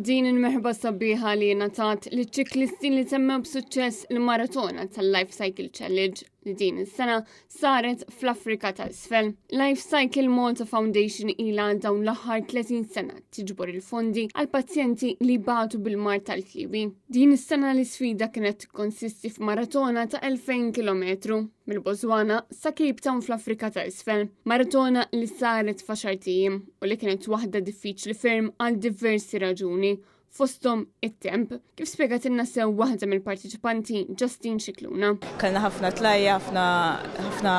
din il-merħba sabiħa li natat li ċiklisti li semmew b'suċċess l-maratona tal-Life Cycle Challenge li din is-sena saret fl-Afrika ta' isfel. Life Cycle Malta Foundation ilha dawn l-aħħar 30 sena tiġbor il-fondi għal pazjenti li batu bil-mart tal-kliwi. Din is-sena l-isfida kienet konsisti f'maratona ta' 2000 km mill-Botswana sa Cape Town fl-Afrika ta' isfel. Maratona li saret f'għaxartijiem u li kienet waħda diffiċli ferm għal diversi raġuni. Fostom it-temp, kif spiegat sew waħda mill-partiċipanti Justin Xikluna. Kellna ħafna tlajja, ħafna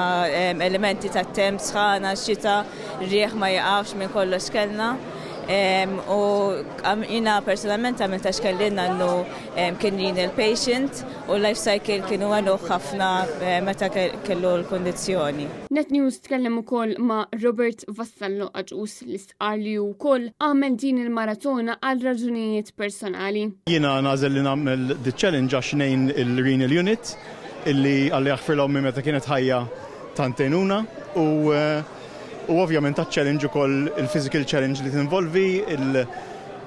elementi ta' temp, sħana, xita, rieħ ma jaqafx minn kollox kellna. U jina personalment għamilta xkellina għannu kien jien il-patient u life cycle kienu għannu ħafna meta kellu l-kondizjoni. Net News tkellem ukoll ma' Robert Vassallo Aġus li stqar li wkoll għamel din il-maratona għal raġunijiet personali. Jiena nażel li nagħmel the challenge għax ngħin il-renal unit illi għalli jaħfir l-ommi meta kienet ħajja tantejnuna u ovvjament ta' challenge ukoll il-physical challenge li tinvolvi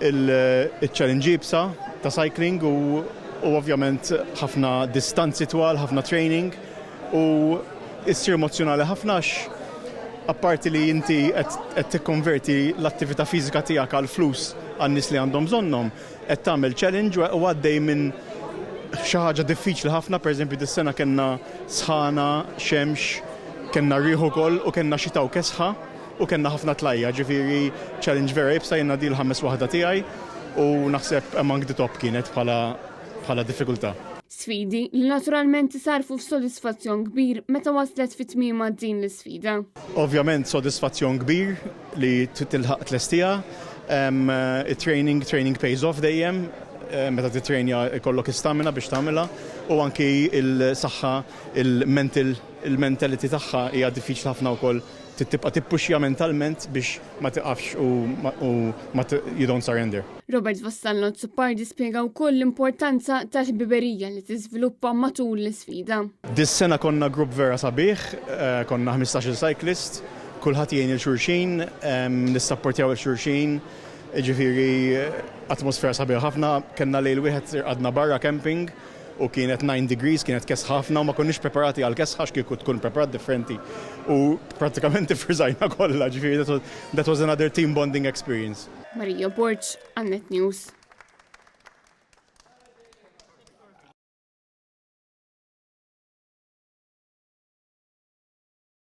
il-challenge jibsa ta' cycling u ovvjament ħafna distanzi twal, ħafna training u issir emozjonali ħafna apparti li inti qed tikkonverti l-attività fiżika tiegħek għal flus għan-nies li għandhom bżonnhom qed tagħmel challenge u għaddej minn xi ħaġa diffiċli ħafna, pereżempju dis-sena kellna sħana, xemx, kenna rieħu ukoll u kenna xita u kesħa u kenna ħafna tlajja, ġifieri challenge vera jibsa jenna di l-ħames waħda tiegħi u naħseb among the top kienet bħala diffikultà. Sfidi li naturalment sarfu f'sodisfazzjon kbir meta waslet fit-tmiema din l-isfida. Ovvjament sodisfazzjon kbir li tilħaq tlestija, training pays off dejjem, meta titrejnja ikollok istamina biex tagħmilha u anki il-saħħa il-mentality tagħha hija diffiċli ħafna wkoll tibqa' tippuxja mentalment biex ma tiqafx u you don't surrender. Robert Vassallo Zuppardi spjega wkoll l-importanza tal-ħbiberija li tiżviluppa matul l-isfida. Dis-sena konna grupp vera sabiħ, konna 15 cyclist, kulħadd jgħin il-xulxin, nissapportjaw il-xulxin, ġifieri atmosfera sabiħ ħafna, kellna lejl wieħed għadna barra camping u kienet 9 degrees, kienet kesħ ħafna u ma konniex preparati għal kesħax kieku tkun preparat differenti u pratikament ifriżajna kollha, ġifieri that was another team bonding experience. Marija Borġ, Net News.